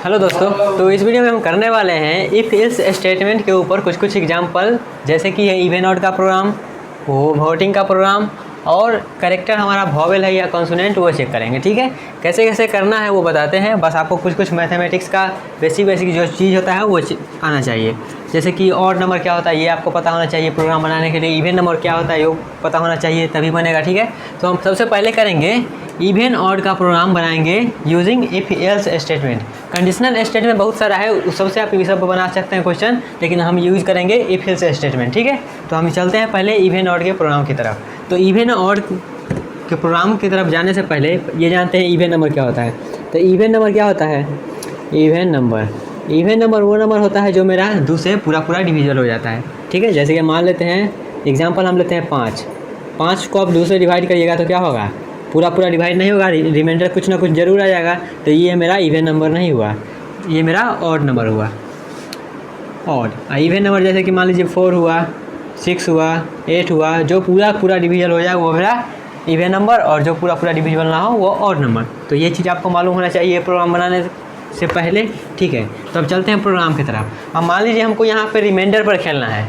Hello दोस्तों, तो इस वीडियो में हम करने वाले हैं इफ़ इल्स स्टेटमेंट के ऊपर कुछ एग्जांपल, जैसे कि है इवन ऑड का प्रोग्राम, वो वोटिंग का प्रोग्राम और करेक्टर हमारा वॉवेल है या कॉन्सोनेंट, वो चेक करेंगे। ठीक है, कैसे कैसे करना है वो बताते हैं। बस आपको कुछ मैथमेटिक्स का बेसिक जो चीज़ होता है वो आना चाहिए। जैसे कि ऑड नंबर क्या होता है ये आपको पता होना चाहिए प्रोग्राम बनाने के लिए। इवन नंबर क्या होता है ये पता होना चाहिए, तभी बनेगा। ठीक है, तो हम सबसे पहले करेंगे इवन ऑड का प्रोग्राम बनाएंगे using if else statement. Conditional statement बहुत सारा है, उस सबसे आप सब बना सकते हैं क्वेश्चन, लेकिन हम यूज़ करेंगे इफ एल्स स्टेटमेंट। ठीक है, तो हम चलते हैं पहले इवन ऑड के प्रोग्राम की तरफ। तो इवन ऑड के प्रोग्राम की तरफ जाने से पहले ये जानते हैं इवन नंबर क्या होता है। तो इवन नंबर क्या होता है? इवन नंबर वो नंबर होता है जो मेरा 2 से पूरा डिविजल हो जाता है। ठीक है, जैसे कि मान लेते हैं एग्जांपल हम लेते हैं 5 को आप 2 से डिवाइड करिएगा तो क्या होगा? पूरा डिवाइड नहीं होगा, रिमाइंडर कुछ ना कुछ ज़रूर आ जाएगा। तो ये मेरा इवन नंबर नहीं हुआ, ये मेरा ऑड नंबर हुआ। ऑड इवन नंबर जैसे कि मान लीजिए 4 हुआ, 6 हुआ, 8 हुआ, जो पूरा डिविजल हो जाए वो मेरा इवन नंबर, और जो पूरा डिविजल ना हो वो ऑड नंबर। तो ये चीज़ आपको मालूम होना चाहिए प्रोग्राम बनाने से पहले। ठीक है, तो अब चलते हैं प्रोग्राम की तरफ। अब मान लीजिए हमको यहाँ पे रिमाइंडर पर खेलना है।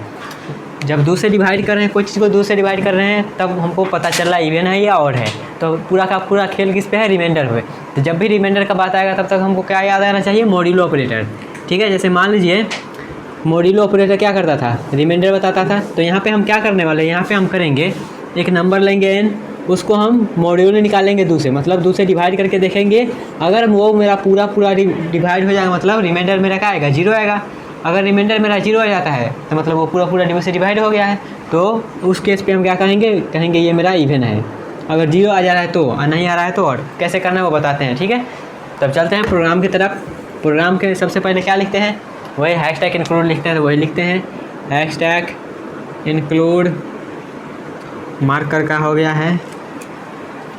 जब 2 से डिवाइड कर रहे हैं, कोई चीज़ को 2 से डिवाइड कर रहे हैं, तब हमको पता चल रहा है इवन है या ऑड है। तो पूरा का पूरा खेल किस पे है? रिमाइंडर पे। तो जब भी रिमाइंडर का बात आएगा तब तक हमको क्या याद आना चाहिए? Modulo operator. ठीक है, जैसे मान लीजिए मॉड्यूलो ऑपरेटर क्या करता था? रिमाइंडर बताता था। तो यहाँ पे हम क्या करने वाले हैं? यहाँ पे हम करेंगे एक नंबर लेंगे n, उसको हम मॉड्यूलो निकालेंगे 2 से, मतलब 2 से डिवाइड करके देखेंगे। अगर वो मेरा पूरा डिवाइड हो जाएगा, मतलब रिमाइंडर मेरा क्या आएगा? 0 आएगा। अगर रिमाइंडर मेरा 0 आ जाता है तो मतलब वो पूरा 2 से डिवाइड हो गया है। तो उस केस पे हम क्या कहेंगे ये मेरा इवन है। अगर 0 आ जा रहा है तो, और नहीं आ रहा है तो और कैसे करना है वो बताते हैं। ठीक है, तब चलते हैं प्रोग्राम की तरफ। प्रोग्राम के सबसे पहले क्या लिखते हैं? वही हैशटैग इंक्लूड लिखते हैं। तो वही लिखते हैं हैशटैग इंक्लूड, मार्कर का हो गया है,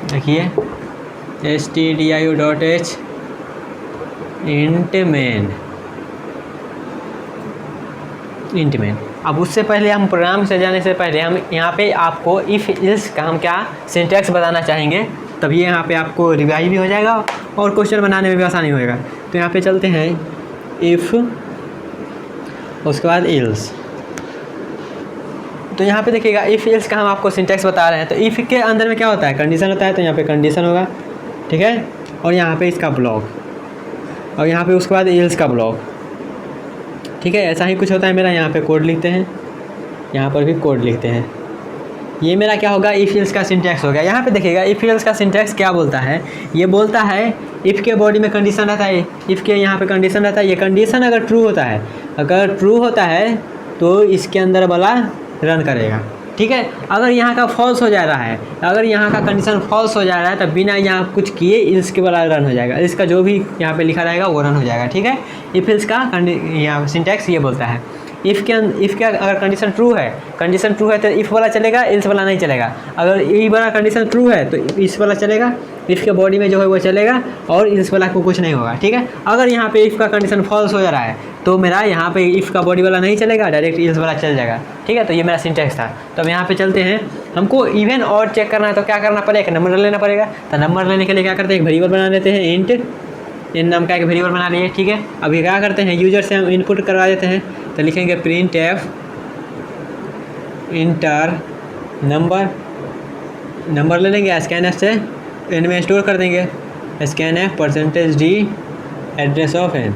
देखिए stdio.h इंट मेन। अब उससे पहले हम प्रोग्राम से जाने से पहले हम यहाँ पे आपको इफ़ इल्स का हम क्या सिंटैक्स बताना चाहेंगे, तब ये यहाँ पे आपको रिवाइज भी हो जाएगा और क्वेश्चन बनाने में भी आसानी होएगा। तो यहाँ पे चलते हैं इफ़, उसके बाद इल्स। तो यहाँ पे देखिएगा इफ़ इल्स का हम आपको सिंटैक्स बता रहे हैं। तो इफ़ के अंदर में क्या होता है? कंडीशन होता है, तो यहाँ पे कंडीशन होगा। ठीक है, और यहाँ पे इसका ब्लॉक, और यहाँ पे उसके बाद इल्स का ब्लॉक। ठीक है, ऐसा ही कुछ होता है मेरा। यहाँ पे कोड लिखते हैं, यहाँ पर भी कोड लिखते हैं। ये मेरा क्या होगा? इफ़ इल्स का सिंटैक्स हो गया। यहाँ पे देखिएगा इफ़ इल्स का सिंटैक्स क्या बोलता है? ये बोलता है इफ़ के बॉडी में कंडीशन रहता है, इफ़ के यहाँ पे कंडीशन रहता है। ये कंडीशन अगर ट्रू होता है, अगर ट्रू होता है तो इसके अंदर वाला रन करेगा। ठीक है, अगर यहाँ का फॉल्स हो जा रहा है, अगर यहाँ का कंडीशन फॉल्स हो जा रहा है तो बिना यहाँ कुछ किए इल्स के वाला रन हो जाएगा। इसका जो भी यहाँ पे लिखा रहेगा वो रन हो जाएगा। ठीक है, इफ इल्स का यहाँ सिंटैक्स ये बोलता है। इफ़ के अगर कंडीशन ट्रू है तो इफ़ वाला चलेगा, इल्स वाला नहीं चलेगा। अगर ये वाला कंडीशन ट्रू है तो इस वाला चलेगा, इफ़ के बॉडी में जो है वो चलेगा, और इल्स वाला को कुछ नहीं होगा। ठीक है, अगर यहाँ पे इफ़ का कंडीशन फॉल्स हो जा रहा है तो मेरा यहाँ पे इफ़ का बॉडी वाला नहीं चलेगा, डायरेक्ट इल्स वाला चल जाएगा। ठीक है, तो ये मेरा सिंटैक्स था। तो अब यहाँ पे चलते हैं, हमको इवन और चेक करना है तो क्या करना पड़ेगा? नंबर लेना पड़ेगा। तो नंबर लेने के लिए क्या करते हैं? एक वेरिएबल बना देते हैं, इंट इन नाम का एक वेरिएबल बना लिए। ठीक है, अभी क्या करते हैं? यूजर से हम इनपुट करवा देते हैं। तो लिखेंगे प्रिंट एफ इंटर नंबर ले लेंगे, स्कैन एफ से एन में स्टोर कर देंगे। Scan F %d address of N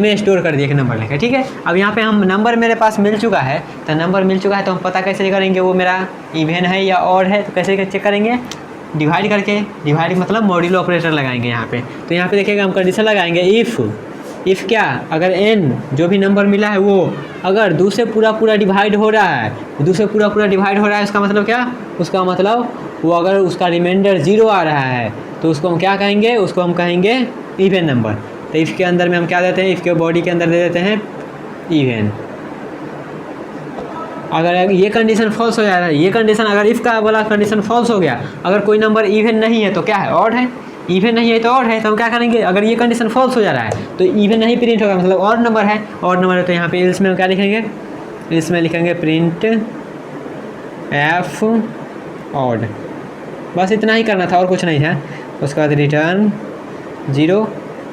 में स्टोर कर दिए, एक नंबर लेके। ठीक है, अब यहाँ पे हम नंबर मेरे पास मिल चुका है। तो नंबर मिल चुका है तो हम पता कैसे करेंगे वो मेरा इवन है या ऑड है? तो कैसे चेक करेंगे? डिवाइड करके, डिवाइड मतलब मॉड्यूलो ऑपरेटर लगाएंगे यहाँ पे। तो यहाँ पे देखिएगा हम कंडीशन लगाएंगे इफ़ क्या, अगर n जो भी नंबर मिला है वो अगर 2 से पूरा डिवाइड हो रहा है, 2 से पूरा डिवाइड हो रहा है, उसका मतलब क्या? उसका मतलब वो अगर उसका रिमाइंडर 0 आ रहा है तो उसको हम क्या कहेंगे? उसको हम कहेंगे इवन नंबर। तो इफ़ के अंदर में हम क्या देते हैं? इफ़ के बॉडी के अंदर दे देते हैं इवन। अगर ये कंडीशन फॉल्स हो जा रहा है, ये कंडीशन अगर इफ़ का वाला कंडीशन फॉल्स हो गया, अगर कोई नंबर इवन नहीं है तो क्या है? ऑड है। इवन नहीं है तो ऑड है। तो हम क्या करेंगे? अगर ये कंडीशन फॉल्स हो जा रहा है तो इवन नहीं प्रिंट होगा, मतलब ऑड नंबर है। ऑड नंबर है तो यहाँ पे इल्स में हम क्या लिखेंगे? इल्स में लिखेंगे प्रिंट एफ ऑड। बस इतना ही करना था और कुछ नहीं है। उसके बाद रिटर्न 0,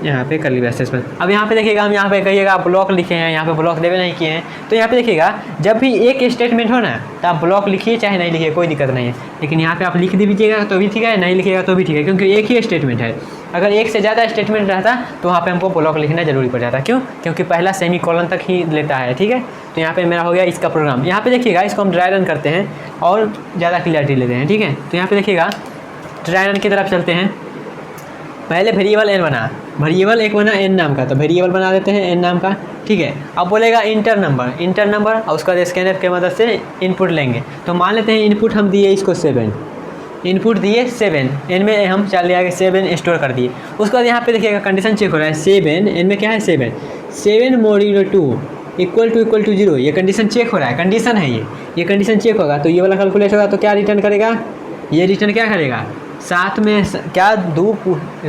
यहाँ पे कर्ली ब्रैसेस में। अब यहाँ पे देखिएगा, हम यहाँ पे कहिएगा ब्लॉक लिखे हैं, यहाँ पे ब्लॉक देवे नहीं किए हैं, तो यहाँ पे देखिएगा जब भी एक स्टेटमेंट हो ना तो आप ब्लॉक लिखिए चाहे नहीं लिखिए, कोई दिक्कत नहीं है। लेकिन यहाँ पे आप लिख दीजिएगा तो भी ठीक है, नहीं लिखिएगा तो भी ठीक है, क्योंकि एक ही स्टेटमेंट है। अगर एक से ज़्यादा स्टेटमेंट रहता तो वहाँ पे हमको ब्लॉक लिखना जरूरी पड़ जाता। क्यों? क्योंकि पहला सेमीकोलन तक ही लेता है, ठीक है। तो यहाँ पे मेरा हो गया इसका प्रोग्राम। यहाँ पे देखिएगा, इसको हम ड्राई रन करते हैं और ज़्यादा क्लियरिटी लेते हैं, ठीक है। तो यहाँ पे देखिएगा ड्राई रन की तरफ चलते हैं। पहले वेरिएबल एन बना, वेरिएबल एक बना एन नाम का, तो वेरिएबल बना देते हैं एन नाम का, ठीक है। अब बोलेगा इंटर नंबर और उसका स्कैनर की मदद से इनपुट लेंगे। तो मान लेते हैं इनपुट हम दिए इसको 7, इनपुट दिए 7, एन में हम चल आगे 7 स्टोर कर दिए। उसके बाद यहाँ पे देखिएगा कंडीशन चेक हो रहा है 7, एन में क्या है 7 मोड 2 इक्वल टू 0, ये कंडीशन चेक हो रहा है, कंडीशन है ये कंडीशन चेक होगा तो ये वाला कैलकुलेट होगा। तो क्या रिटर्न करेगा, ये रिटर्न क्या करेगा, 7 में क्या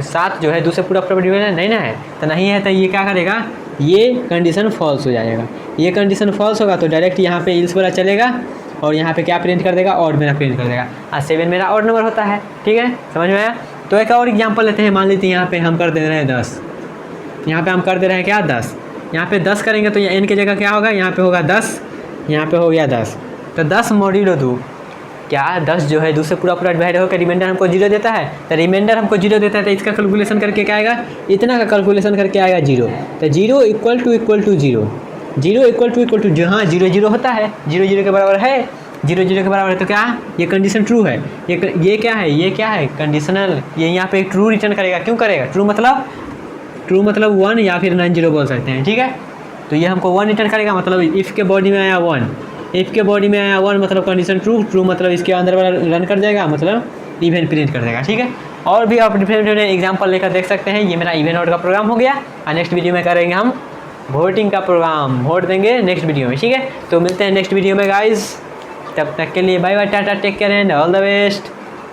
7 जो है 2 से पूरा डिवीजन नहीं ना है, तो नहीं है, तो ये क्या करेगा, ये कंडीशन फॉल्स हो जाएगा। ये कंडीशन फॉल्स होगा तो डायरेक्ट यहाँ पे इल्स वाला चलेगा और यहाँ पे क्या प्रिंट कर देगा, ऑड मेरा प्रिंट कर देगा। 7 मेरा ऑड नंबर होता है, ठीक है, समझ में आया। तो एक और एग्जांपल लेते हैं, मान लीजिए यहाँ पे हम कर दे रहे हैं 10, यहाँ पे हम कर दे रहे हैं क्या 10, यहाँ पे 10 करेंगे तो एन की जगह क्या होगा, यहाँ पे होगा 10, यहाँ पे हो गया 10, तो 10 मोड 2 क्या 10 जो है 2 से पूरा डिवाइड होकर रिमाइंडर हमको 0 देता है। तो रिमाइंडर हमको 0 देता है तो इसका कैलकुलेशन करके क्या आएगा, इतना का कैलकुलेशन करके आएगा 0। तो 0 इक्वल टू 0 इक्वल टू जो, हाँ 0 0 होता है, 0 0 के बराबर है, 0 0 के बराबर है। तो क्या ये कंडीशन ट्रू है, ये क्या है, ये क्या है कंडीशनल, ये यहाँ पे ट्रू रिटर्न करेगा। क्यों करेगा, ट्रू मतलब 1 या फिर 90 बोल सकते हैं, ठीक है। तो ये हमको 1 रिटर्न करेगा, मतलब इफ़ के बॉडी में आया 1, इफ़ के बॉडी में आया 1 मतलब कंडीशन ट्रू मतलब इसके अंदर वाला रन कर जाएगा, मतलब इवेंट प्रिंट कर देगा, ठीक है। और भी आप डिफरेंट एग्जांपल लेकर देख सकते हैं। ये मेरा इवेंट नोड का प्रोग्राम हो गया और नेक्स्ट वीडियो में करेंगे हम वोटिंग का प्रोग्राम, वोट देंगे नेक्स्ट वीडियो में, ठीक है। तो मिलते हैं नेक्स्ट वीडियो में गाइज, तब तक के लिए bye bye, ta-ta, take care and all the best.